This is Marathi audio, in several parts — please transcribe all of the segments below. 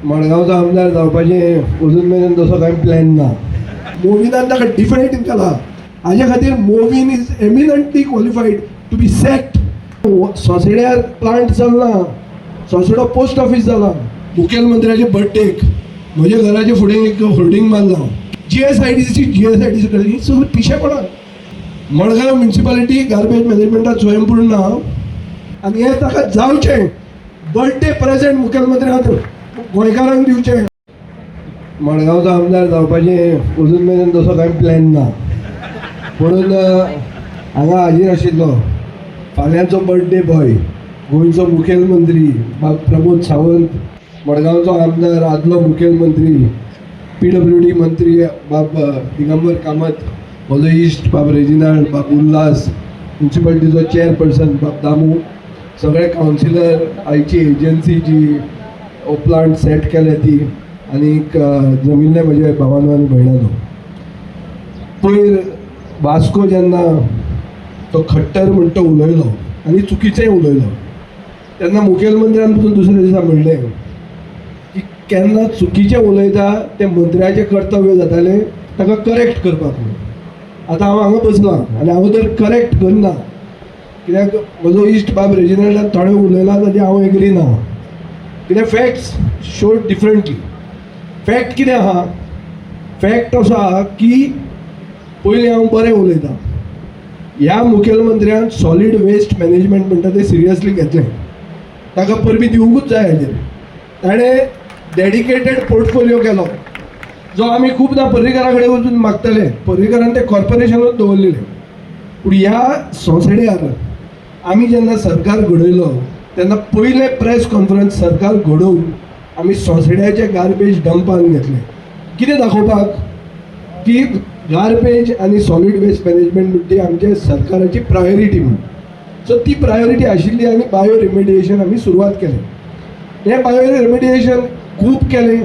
मडगावचा आमदार जावपाचें अजून मेरेन तसो कांय प्लॅन ना. मोविनान ताका डिफिनेट केला. हाजे खातीर मोविन इज एमिनंटली क्वॉलिफाईड टू बी सॅक्ड. सोसेड्यार प्लांट चलना, सोसेडो पोस्ट ऑफिस जाला. मुखेलमंत्र्याचे बर्थडेक म्हज्या घराचे फुडें एक होर्डिंग मारला, GSIDC ही सगळी पिशेपणां. मडगांव म्युनिसिपालिटी गार्बेज मॅनेजमेंटात स्वयंपूर्ण ना आनी हें ताका जावचें. बर्थडे प्रेझेंट मुखेलमंत्र्याक गोंयकारांक दिवचें. मडगावचा आमदार जावपाचें अजून मेरेन तसो कांय प्लॅन ना. म्हणून हांगा हाजीर आशिल्लो फाल्यांचो बर्थडे बॉय, गोंयचो मुखेलमंत्री बाब प्रमोद सावंत, मडगावचो आमदार आदलो मुखेलमंत्री, PWD मंत्री बाब दिगंबर कामत, म्हजो इश्ट बाब रेजिनाल्ड, बाब उल्हास, म्युनिसिपालिटीचो चेअरपर्सन बाब दामू, सगळे कावन्सिलर, आयची एजन्सी जी प्लांट सेट केले ती, आनीक जमिल्ले म्हजे भावानो आनी भयणानो. पयर वास्को जेन्ना तो खट्टर म्हणटा तो उलयलो आनी चुकीचें उलयलो तेन्ना मुखेलमंत्र्यान पसून दुसऱ्या दिसा म्हणलें की केन्ना चुकीचें उलयता तें मंत्र्याचें कर्तव्य जातालें ताका करेक्ट करपाक म्हणून. आतां हांव हांगा बसलां आनी हांव तर करेक्ट करना, कित्याक म्हजो इश्ट बाब रेजिनाल्डान थोडें उलयलां ताजें हांव एग्री ना, कित्याक फॅक्ट्स शो डिफरंटली. फॅक्ट कितें आहा? फॅक्ट असो आहा की पयलीं हांव बरें उलयतां. ह्या मुखेलमंत्र्यान सॉलीड वेस्ट मॅनेजमेंट म्हणटा तें सिरियसली घेतलें, ताका परबी दिवंकूच जाय हाजेर. ताणें डेडिकेटेड पोर्टफोलियो केलो जो आमी खुबदां पर्रीकारा कडेन वचून मागताले. पर्रीकारान तें कॉर्पोरेशनूच दवरलेलें. पूण ह्या सोसायट्यार आमी जेन्ना सरकार घडयलो तेन्ना पयलें प्रेस कॉन्फरन्स सरकार घडोवन आमी सोसायट्याचे गार्बेज डंपान घेतले. कितें दाखोवपाक की गार्बेज आनी सॉलीड वेस्ट मॅनेजमेंट म्हणटी आमच्या सरकाराची प्रायोरिटी म्हणून. सो ती प्रायोरिटी आशिल्ली आनी बायो रेमिडिएशन आमी सुरवात केलें. हें बायो रेमिडिएशन खूब केलें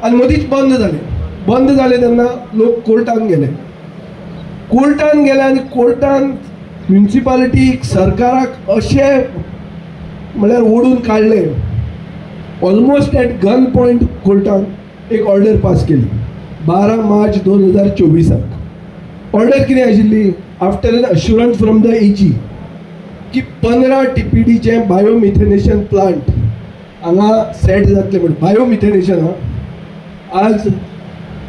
आनी मदींच बंद जालें. बंद जालें तेन्ना लोक कोर्टान गेले. कोर्टान गेले आनी कोर्टान म्युनिसिपालिटीक सरकाराक अशें म्हळ्यार ओडून काडलें. ऑलमोस्ट एट गन पॉयंट कोर्टान एक ऑर्डर पास केली 12 मार्च 2024. ऑर्डर कितें आशिल्ली? After an assurance from the AG की 15 TPDचे बायोमिथेनेशन प्लांट हांगा सेट जातले म्हणून. बायोमिथेनेशन आज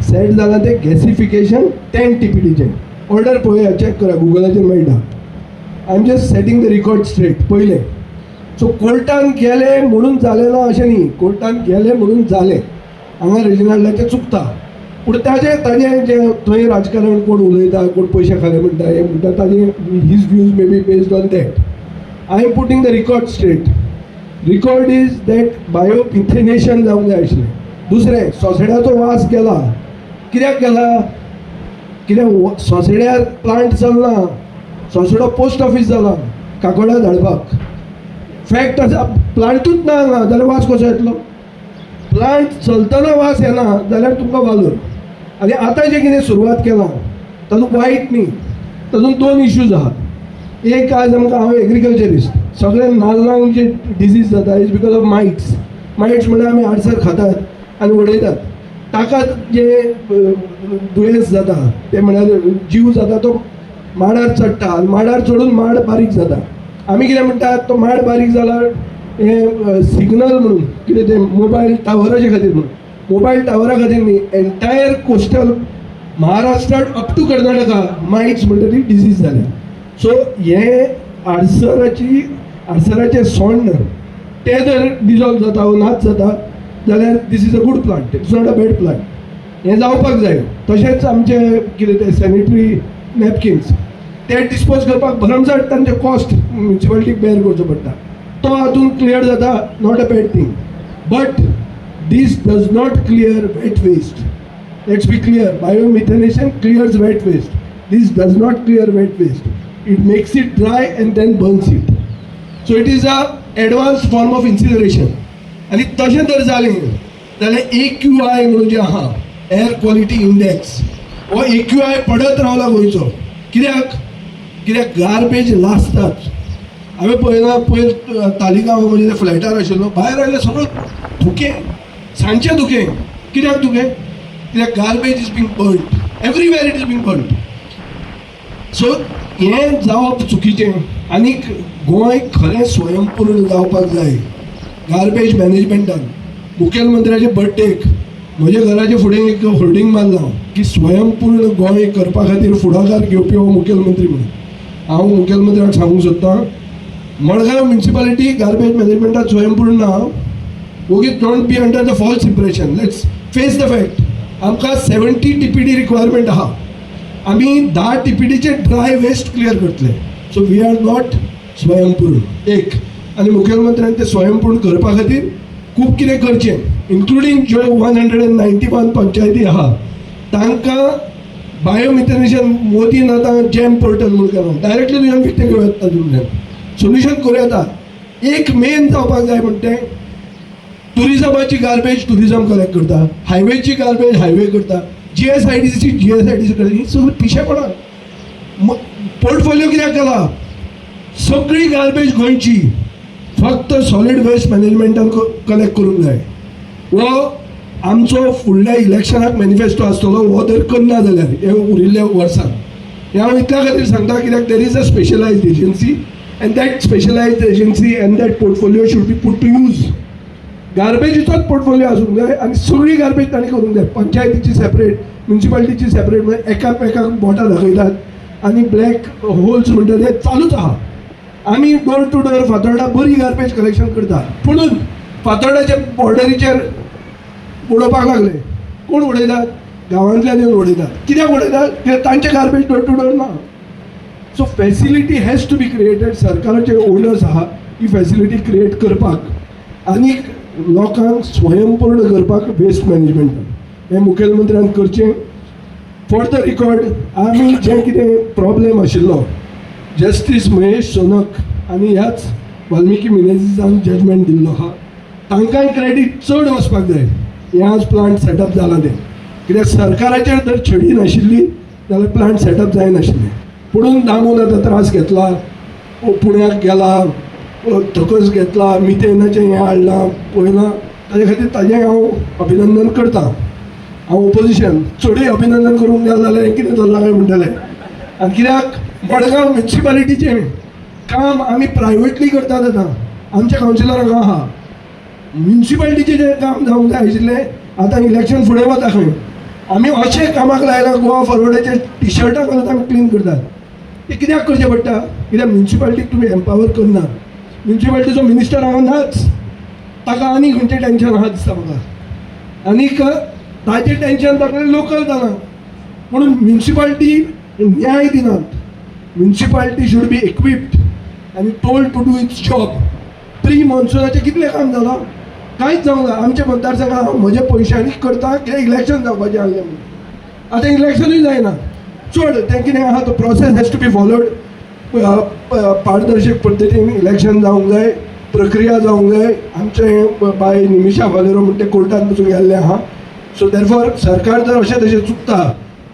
सेट जालां तें गॅसिफिकेशन 10 TPDचे. ऑर्डर पळया, चॅक करा, गुगलाचेर मेळटा. I am just setting the record straight. पयलें सो कोर्टान गेले म्हणून जालें ना अशें न्ही, कोर्टान गेले म्हणून जालें. हांगा रेजिनाल्डाचें चुकता, पूण ताजें जें थंय राजकारण कोण उलयता, कोण पयशे खाले म्हणटा, हें म्हणटा ताजें his views may be based on that. I am putting the record straight. Record is that biomethanation जावंक जाय आशिल्लें. दुसरें, सोसेड्याचो वास गेला. कित्याक गेला? कित्याक सोसेड्यार प्लांट चलना, सोसेडो पोस्ट ऑफिस जाला काकोड्या धाडपाक. फॅक्ट आसा, प्लांटूच ना हांगा जाल्यार वास कसो येतलो? प्लांट चलतना वास येना जाल्यार तुमकां वालोर. आनी आतां जें कितें सुरवात केलां तातूंत वायट न्ही, तातूंत 2 इश्यूज आहात. एक आज आमकां, हांव एग्रीकल्चरिस्ट, सगळे नाल्लांक जे डिजीज जाता is because of mites. Mites म्हणल्यार आमी आडसर खातात आनी उडयतात, ताका जे दुयेंस जाता ते म्हळ्यार जीव जाता तो माडार चडटा आनी माडार चडून माड बारीक जाता. आमी कितें म्हणटात, तो माड बारीक जाला हे सिग्नल म्हणून, कितें तें मोबायल टावराचे खातीर म्हणून. मोबायल टावरा खातीर न्ही, एंटायर कोस्टल महाराष्ट्रान अप टू कर्नाटका मायट्स म्हणटा ती डिजीज जाल्या. सो हे आडसराचें सोंड तें जर डिजॉल्व जाता वा नाच जाता जाल्यार this is a good plant, it's not a bad plant. हें जावपाक जाय. तशेंच आमचे कितें ते सॅनिटरी नॅपकिन्स ते डिस्पोज करपाक भरमसाट तांचे कॉस्ट म्युनिसिपालिटीक बेर करचो पडटा. तो हातून क्लियर जाता, not a bad thing. But this does not clear wet waste. Let's be clear. Biomethanation clears wet waste. This does not clear wet waste. It makes it dry and then burns it. So it is a advanced form of incineration. आणि तशें जर जालें जाल्यार AQI म्हणून जें आहा, एअर क्वॉलिटी इंडेक्स, हो AQI पडत रावला गोंयचो. कित्याक गार्बेज लासतात. हांवें पळयलां, पयर तालिगांव म्हणजे फ्लॅटार आशिल्लो, भायर आयले सगळो धुके, सांजचें दुखें कित्याक दुखें कित्याक garbage is being burned everywhere it is being burned. So हें जावप चुकीचें. आनीक गोंय खरें स्वयंपूर्ण जावपाक जाय गार्बेज मॅनेजमेंटान. मुखेलमंत्र्याचे बर्थडेक म्हज्या घराचे फुडें एक होर्डिंग मारलां की स्वयंपूर्ण गोंय करपा खातीर फुडाकार घेवपी हो मुखेलमंत्री म्हणून. हांव मुखेलमंत्र्याक सांगूंक सोदतां मडगांव म्युनिसिपालिटी गार्बेज मॅनेजमेंटान स्वयंपूर्ण ना. वोगीत don't be under the false impression. Let's face the fact. आमकां 70 TPD रिक्वायरमेंट आहा. आमी 10 TPDचे ड्राय वेस्ट क्लियर करतले. सो वी आर नॉट स्वयंपूर्ण. एक आनी मुखेलमंत्र्यान ते स्वयंपूर्ण करपा खातीर खूब कितें करचें इन्क्लुडींग ज्यो 191 पंचायती आहा तांकां बायोमिथेनेशन मोदीन आतां जॅम पोर्टल म्हूण केलां. डायरेक्टली तुज्यान विकतें घेवं येता तुमच्यान सोल्युशन करूं येता. एक मेन जावपाक जाय म्हणटा तें टुरिजमाची गार्बेज टुरिजम कलेक्ट करता, हायवेची गार्बेज हायवे करता, GSIDC करता. ही सगळी पिशेपणां. पोर्टफोलिओ कित्याक केला? सगळी गार्बेज गोंयची फक्त सॉलिड वेस्ट मॅनेजमेंटान कलेक्ट करूंक जाय. वो आमचो फुडल्या इलेक्शनाक मॅनिफेस्टो आसतलो. हो जर करना जाल्यार हे उरिल्ल्या वर्सान हें हांव इतल्या खातीर सांगता कित्याक there is a specialized agency and that specialized agency and that portfolio should be put to use. गार्बेजीचोच पोर्टफोलिओ आसूंक जाय आनी सगळी गार्बेज ताणें करूंक जाय. पंचायतीची सेपरेट, म्युनिसिपालिटीची सेपरेट. म्हणजे एकाक बोटां दाखयतात आनी ब्लॅक होल्स म्हणटा ते चालूच आहा. आमी डोर टू डोर फातोर्डा बरी गार्बेज कलेक्शन करता पुणून फातोर्डाच्या बॉर्डरीचेर उडोवपाक लागले. कोण उडयतात? गांवांतल्यान येवन उडयतात. कित्याक उडयतात? कित्याक तांचे गार्बेज डोर टू डोर ना. So facility has to be created. सरकाराचे ओनर्स आहा ही फॅसिलिटी क्रिएट करपाक आनीक लोकांक स्वयंपूर्ण करपाक वेस्ट मॅनेजमेंटान. हें मुखेलमंत्र्यान करचें. फॉर द रिकॉर्ड आमी जें कितें प्रॉब्लेम आशिल्लो जस्टीस महेश सोनक आनी ह्याच वाल्मिकी मिनेझिसान जजमेंट दिल्लो आहा तांकांय क्रेडीट चड वचपाक जाय. हें आज प्लांट सेटअप जाला तें कित्याक सरकाराचेर जर छडी नाशिल्ली जाल्यार प्लांट सेटअप जायनाशिल्लें. पुणून दामून आतां त्रास घेतला. पुण्याक गेला, तकस घेतला, मिथेनाचें हें हाडलां पळयलां. ताजे खातीर ताजें हांव अभिनंदन करतां. हांव ओपोजिशन चडूय अभिनंदन करूंक गेलो जाल्यार हें कितें जालां काय म्हणटलें. आनी कित्याक मडगांव म्युनिसिपालिटीचें काम आमी प्रायवेटली करतात. आतां आमच्या कावन्सिलरांक आहा म्युनिसिपालिटीचें जें काम जावंक जाय आशिल्लें आतां इलेक्शन फुडें वता खंय आमी अशें कामाक लायला गोवा फॉरवर्डाचे टी-शर्टां घालून आमी क्लीन करतात. तें कित्याक करचें पडटा? कित्याक म्युनिसिपालिटीक तुमी एम्पावर करना. म्युनिसिपालिटीचो मिनिस्टर हांगा नाच. ताका आनी खंयचें टेन्शन आहा दिसता म्हाका. आनीक ताजें टेन्शन ताका लोकल जालां म्हणून म्युनिसिपालिटी न्याय दिनात. म्युनिसिपालिटी शूड बी इक्विप्ड आनी told to do its job. Pre मॉन्सुनाचें कितलें काम जालां? कांयच जावंक ना. आमच्या मतदारसंघात हांव म्हज्या पयशांनी करता कित्याक इलेक्शन जावपाचें आसलें म्हणून. आतां इलेक्शनूय जायना. चड तें कितें आहा तो process has to be followed. पारदर्शक पद्दतीन इलेक्शन जावंक जाय, प्रक्रिया जावंक जाय. आमचें बाय निमिशा वालेरो म्हणटा तें कोर्टान वचून गेल्लें आहा. सो देरफॉर सरकार जर अशें तशें चुकता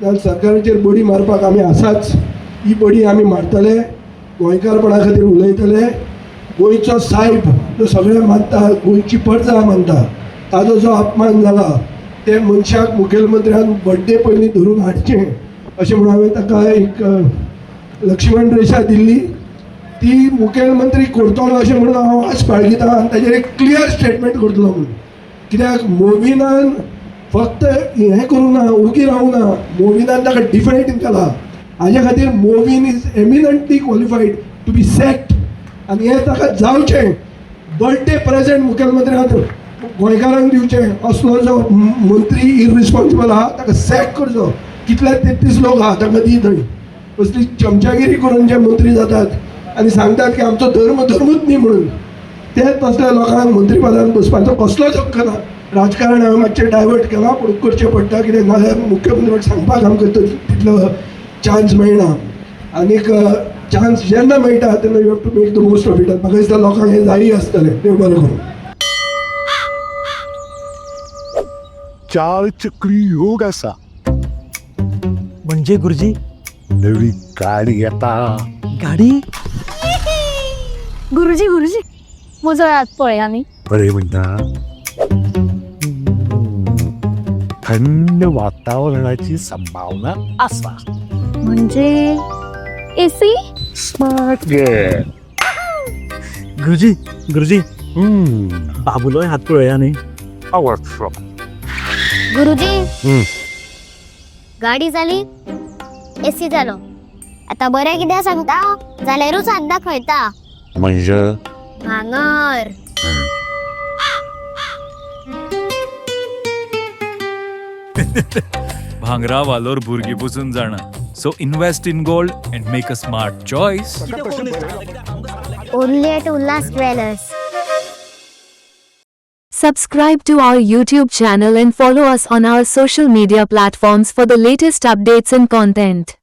जाल्यार सरकाराचेर बडी मारपाक आमी आसाच. ही बडी आमी मारतले, गोंयकारपणा खातीर उलयतले. गोंयचो साहेब जो सगळें मानता, गोंयची प्रजा मानता, ताजो जो अपमान जाला ते मनशाक मुखेलमंत्र्यान बर्थडे पयलीं धरून हाडचें अशें म्हणून हांवें ताका एक लक्ष्मण रेशा दिल्ली. ती मुखेलमंत्री करतलो अशें म्हणून हांव आज बाळगितां आनी ताजेर एक क्लियर स्टेटमेंट करतलो म्हणून. कित्याक मोविनान फक्त हें करूंक ना, उगी रावूंक ना. मोविनान ताका डिफेंड केला. हाजे खातीर मोविन इज एमिनंटली क्वॉलिफायड टू बी सॅक्ड आनी हें ताका जावचें. बर्थडे प्रेझेंट मुखेलमंत्र्यान गोंयकारांक दिवचें. असलो जो मंत्री इररिस्पॉन्सिबल आहा ताका सॅक करचो. कितले 33 लोक आहा ताका दी थंय. असली चमचागिरी करून जे मंत्री जातात आनी सांगतात की आमचो धर्मूच न्ही म्हणून, तेच तसल्या लोकांक मंत्रीपदान बसपाचो कसलोच हक्क ना. राजकारण हांवें मातशें डायवर्ट केलां पूण करचें पडटा कित्याक नाजाल्यार मुख्यमंत्र्याक सांगपाक आमकां तितलो चान्स मेळना. आनीक चान्स जेन्ना मेळटा तेन्ना you have to make the most of it. म्हाका दिसता लोकांक हें जायी आसतलें. देव बरें करूं. चार चक्री योग असा म्हणजे गुरुजी नवी गाडी येता. गाडी गुरुजी म्हजो याद पळया न्ही. बरे म्हणटा थंड वातावरणाची संभावना असा. म्हणजे एसी. Smart gate. गुरुजी बाबूलोय हात पळया न्ही. आवर्ड फ्रॉम. गुरुजी गाडी जाली, एसी जालो. आता बरें कितें सांगता जाल्यारूच हात दाखयता. म्हणजे भांगर. भांगरा वालोर भुरगीं पसून जाणा. So invest in gold and make a smart choice. Only at Ullas Dwellers. Subscribe to our YouTube channel and follow us on our social media platforms for the latest updates and content.